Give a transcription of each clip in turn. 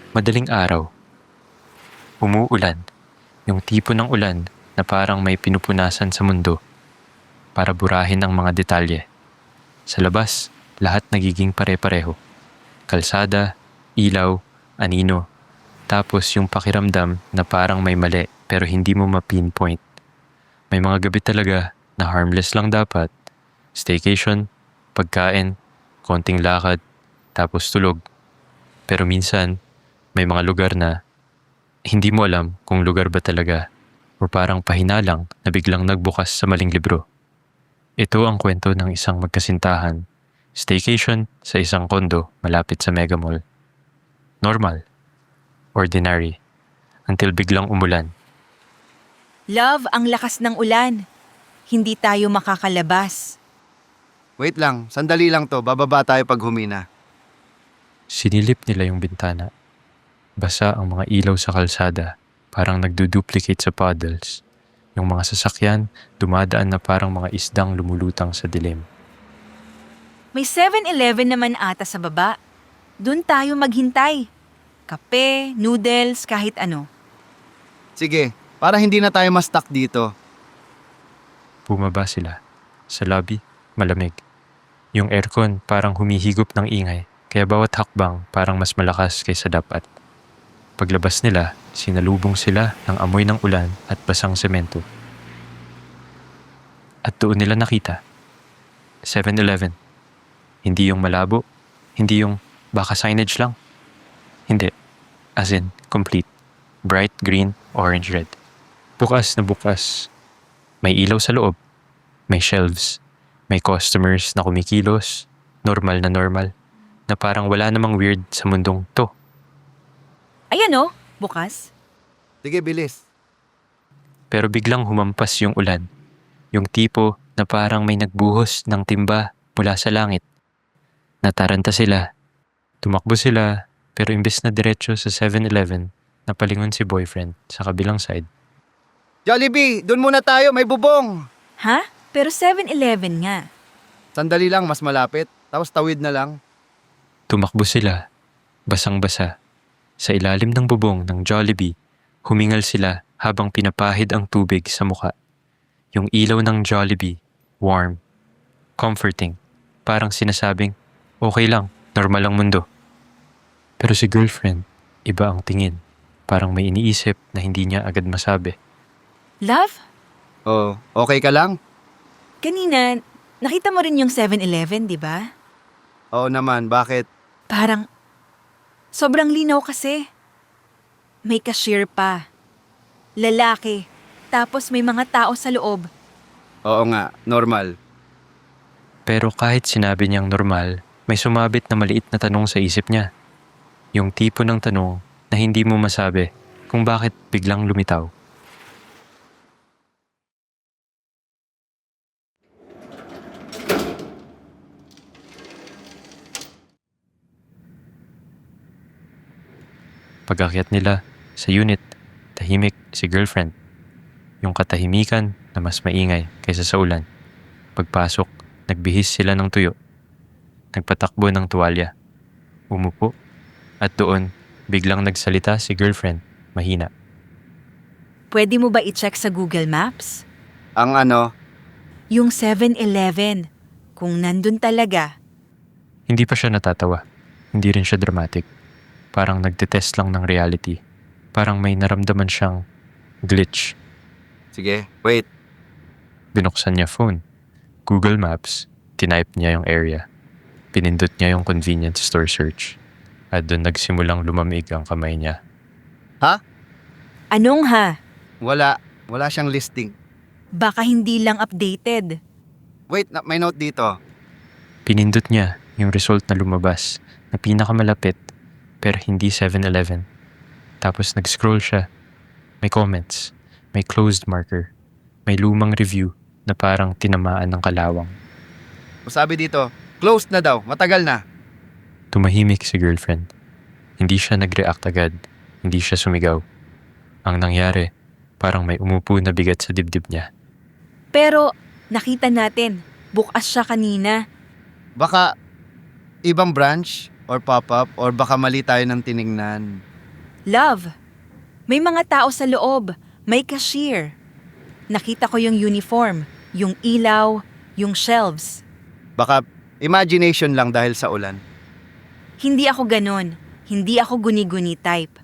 Madaling araw. Umuulan. Yung tipo ng ulan na parang may pinupunasan sa mundo para burahin ang mga detalye. Sa labas, lahat nagiging pare-pareho. Kalsada, ilaw, anino. Tapos yung pakiramdam na parang may mali pero hindi mo ma-pinpoint. May mga gabi talaga na harmless lang dapat. Staycation, pagkain, konting lakad, tapos tulog. Pero minsan, may mga lugar na hindi mo alam kung lugar ba talaga o parang pahinalang na biglang nagbukas sa maling libro. Ito ang kwento ng isang magkasintahan. Staycation sa isang kondo malapit sa Mega Mall. Normal. Ordinary. Until biglang umulan. Love, ang lakas ng ulan. Hindi tayo makakalabas. Wait lang, sandali lang to. Bababa tayo pag humina. Sinilip nila yung bintana. Basa ang mga ilaw sa kalsada, parang nagduduplicate sa puddles. Yung mga sasakyan, dumadaan na parang mga isdang lumulutang sa dilim. May 7-Eleven naman ata sa baba. Doon tayo maghintay. Kape, noodles, kahit ano. Sige, para hindi na tayo ma-stuck dito. Bumaba sila. Sa lobby, malamig. Yung aircon parang humihigop ng ingay, kaya bawat hakbang parang mas malakas kaysa dapat. Paglabas nila, sinalubong sila ng amoy ng ulan at basang semento. At doon nila nakita. 7-Eleven. Hindi yung malabo, hindi yung baka signage lang. Hindi. As in, complete. Bright green, orange, red. Bukas na bukas. May ilaw sa loob. May shelves. May customers na kumikilos. Normal, na parang wala namang weird sa mundong to. Ayan o, bukas. Sige, bilis. Pero biglang humampas yung ulan. Yung tipo na parang may nagbuhos ng timba mula sa langit. Nataranta sila. Tumakbo sila, pero imbes na diretso sa 7-Eleven, napalingon si boyfriend sa kabilang side. Jollibee, dun muna tayo, may bubong. Ha? Pero 7-Eleven nga. Sandali lang, mas malapit. Tapos tawid na lang. Tumakbo sila, basang-basa. Sa ilalim ng bubong ng Jollibee, humingal sila habang pinapahid ang tubig sa muka. Yung ilaw ng Jollibee, warm, comforting, parang sinasabing, okay lang, normal ang mundo. Pero si girlfriend, iba ang tingin. Parang may iniisip na hindi niya agad masabi. Love, Oh, okay ka lang? kanina, nakita mo rin yung 7-Eleven, di ba? Oo naman, bakit? Parang, sobrang linaw kasi. May cashier pa. Lalaki. Tapos may mga tao sa loob. Oo nga, normal. Pero kahit sinabi niyang normal, may sumabit na maliit na tanong sa isip niya. Yung tipo ng tanong na hindi mo masabi kung bakit biglang lumitaw. Pag-akyat nila sa unit, tahimik si girlfriend. Yung katahimikan na mas maingay kaysa sa ulan. Pagpasok, nagbihis sila ng tuyo. Nagpatakbo ng tuwalya. Umupo. At doon, biglang nagsalita si girlfriend, mahina. Pwede mo ba i-check sa Google Maps? Ang ano, Yung 7-Eleven. Kung nandun talaga. Hindi pa siya natatawa. Hindi rin siya dramatic. Parang nagtetest lang ng reality. Parang may naramdaman siyang glitch. sige, wait. Binuksan niya phone. Google Maps. Tinype niya yung area. Pinindot niya yung convenience store search. At doon nagsimulang lumamig ang kamay niya. Ha? Anong ha? Wala siyang listing. Baka hindi lang updated. Wait, may note dito. Pinindot niya yung result na lumabas na pinakamalapit pero hindi 7-Eleven. Tapos nag-scroll siya. May comments. May closed marker. May lumang review na parang tinamaan ng kalawang. Sabi dito, closed na daw, matagal na. Tumahimik si girlfriend. Hindi siya nag-react agad. Hindi siya sumigaw. Ang nangyari, parang may umupo na bigat sa dibdib niya. Pero, nakita natin. Bukas siya kanina. Baka ibang branch or pop-up or baka mali tayo ng tiningnan. Love, may mga tao sa loob, may cashier. Nakita ko yung uniform, yung ilaw, yung shelves. Baka imagination lang dahil sa ulan. Hindi ako ganon. Hindi ako guni-guni type.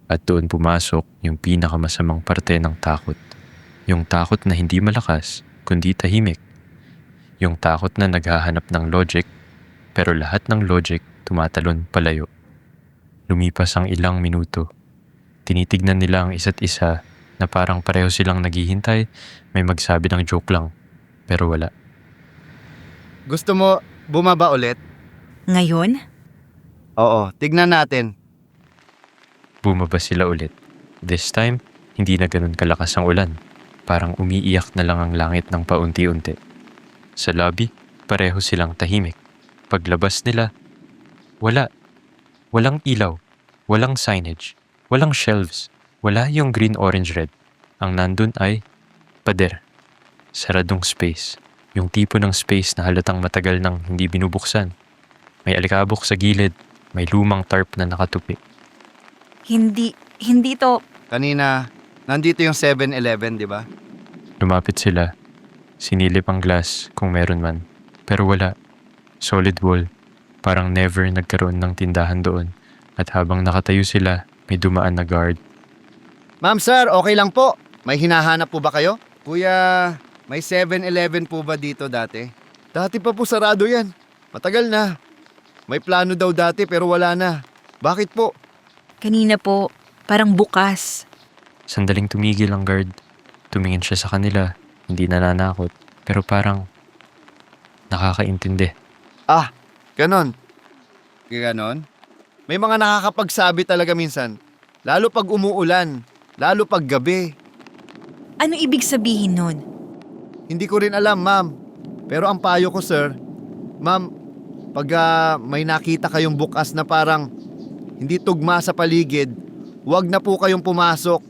At doon pumasok yung pinakamasamang parte ng takot. Yung takot na hindi malakas, kundi tahimik. Yung takot na naghahanap ng logic, pero lahat ng logic tumatalon palayo. Lumipas ang ilang minuto. Tinitignan nila ang isa't isa na parang pareho silang naghihintay, may magsabi ng joke lang, pero wala. Gusto mo bumaba ulit? Ngayon, Oo, tignan natin. Bumaba sila ulit. This time, hindi na ganun kalakas ang ulan. Parang umiiyak na lang ang langit ng paunti-unti. Sa lobby, pareho silang tahimik. Paglabas nila, wala. Walang ilaw, walang signage, walang shelves, wala yung green, orange, red. Ang nandun ay pader. Saradong space. Yung tipo ng space na halatang matagal nang hindi binubuksan. May alikabok sa gilid, may lumang tarp na nakatupi. hindi to. Kanina, nandito yung 7-Eleven, di ba? Lumapit sila. Sinilip ang glass kung meron man. Pero wala. Solid wall. Parang never nagkaroon ng tindahan doon. At habang nakatayo sila, may dumaan na guard. Ma'am sir, okay lang po. May hinahanap po ba kayo? Kuya, may 7-Eleven po ba dito dati? Dati pa po sarado yan. Matagal na. May plano daw dati pero wala na. Bakit po? Kanina po, parang bukas. Sandaling tumigil ang guard. Tumingin siya sa kanila. Hindi nananakot. Pero parang nakakaintindi. Ah, ganon. Ganon? May mga nakakapagsabi talaga minsan. Lalo pag umuulan. Lalo pag gabi. Ano ibig sabihin nun? Hindi ko rin alam, ma'am. Pero ang payo ko, sir, ma'am, pag may nakita kayong bukas na parang hindi tugma sa paligid, huwag na po kayong pumasok.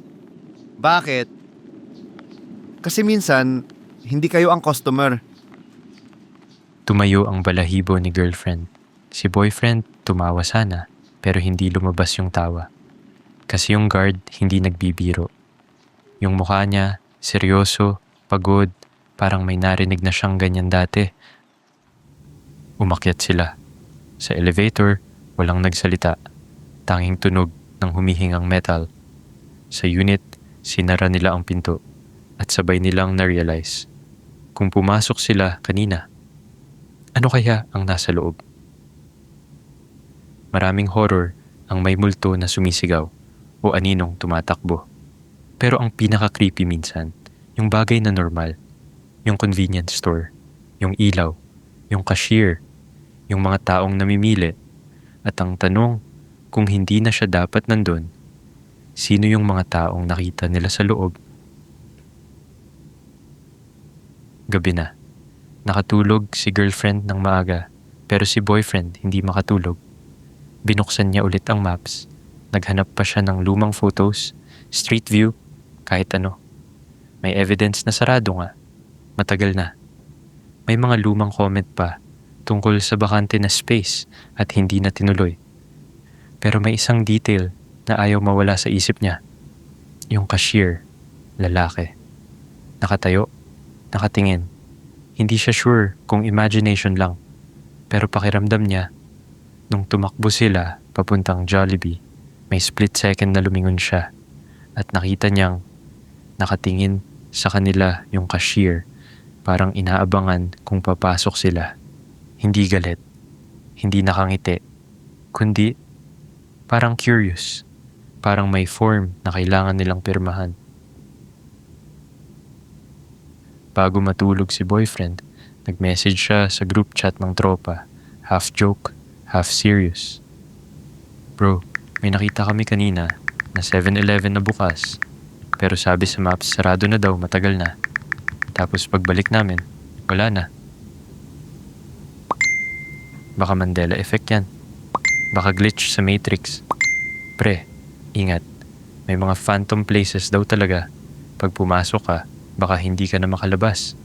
Bakit? Kasi minsan, hindi kayo ang customer. Tumayo ang balahibo ni girlfriend. Si boyfriend tumawa sana, pero hindi lumabas yung tawa. Kasi yung guard hindi nagbibiro. Yung mukha niya, seryoso, pagod, parang may narinig na siyang ganyan dati. Umakyat sila. Sa elevator, walang nagsalita. Tanging tunog ng humihingang metal. Sa unit, sinara nila ang pinto. At sabay nilang na-realize. Kung pumasok sila kanina, ano kaya ang nasa loob? Maraming horror ang may multo na sumisigaw o aninong tumatakbo. Pero ang pinaka-creepy minsan, yung bagay na normal, yung convenience store, yung ilaw, yung cashier, yung mga taong namimili, at ang tanong, kung hindi na siya dapat nandun, sino yung mga taong nakita nila sa loob? Gabi na. Nakatulog si girlfriend ng maaga, pero si boyfriend hindi makatulog. Binuksan niya ulit ang maps. Naghanap pa siya ng lumang photos, street view, kahit ano. May evidence na sarado nga. Matagal na. May mga lumang comment pa tungkol sa bakante na space at hindi na tinuloy. Pero may isang detail na ayaw mawala sa isip niya. Yung cashier, lalaki. Nakatayo, nakatingin. Hindi siya sure kung imagination lang. Pero pakiramdam niya, nung tumakbo sila papuntang Jollibee, may split second na lumingon siya at nakita niyang nakatingin sa kanila yung cashier, parang inaabangan kung papasok sila. Hindi galit, hindi nakangiti, kundi parang curious, parang may form na kailangan nilang pirmahan. Bago matulog si boyfriend, nag-message siya sa group chat ng tropa, half joke, half serious. Bro, may nakita kami kanina na 7-Eleven na bukas, pero sabi sa maps sarado na daw matagal na. Tapos pagbalik namin, wala na. Baka Mandela effect yan. Baka glitch sa Matrix. Pre, ingat. May mga phantom places daw talaga. Pag pumasok ka, baka hindi ka na makalabas.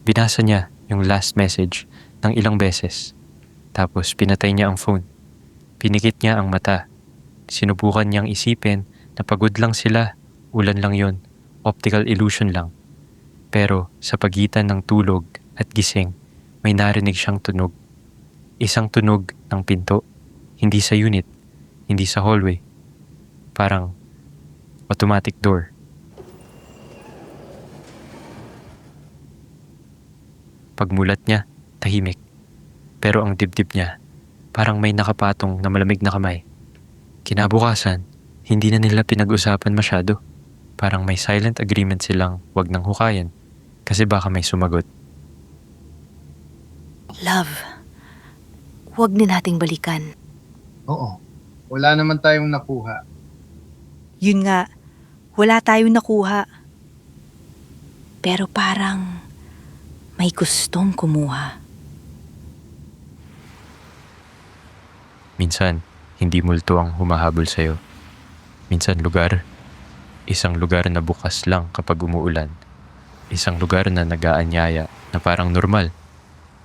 Binasa niya yung last message ng ilang beses. Tapos pinatay niya ang phone. Pinikit niya ang mata. sinubukan niyang isipin na pagod lang sila, ulan lang yon, optical illusion lang. Pero sa pagitan ng tulog at gising, may narinig siyang tunog. Isang tunog ng pinto, hindi sa unit, hindi sa hallway. Parang automatic door. Pagmulat niya, tahimik. Pero ang dibdib niya, parang may nakapatong na malamig na kamay. Kinabukasan, hindi na nila pinag-usapan masyado. Parang may silent agreement silang wag nang hukayan kasi baka may sumagot. Love, huwag na nating balikan. Oo. Wala naman tayong nakuha. Yun nga, wala tayong nakuha. Pero parang may gustong kumuha. Minsan, hindi multo ang humahabol sa'yo. Minsan lugar, isang lugar na bukas lang kapag umuulan. Isang lugar na nag-aanyaya na parang normal,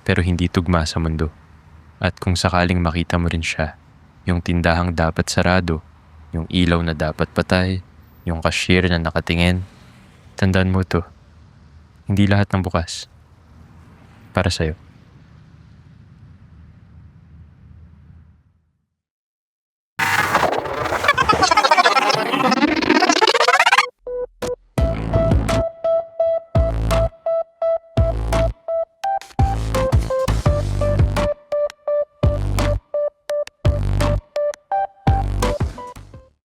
pero hindi tugma sa mundo. At kung sakaling makita mo rin siya, yung tindahang dapat sarado, yung ilaw na dapat patay, yung cashier na nakatingin, tandaan mo to, hindi lahat ng bukas para sa'yo.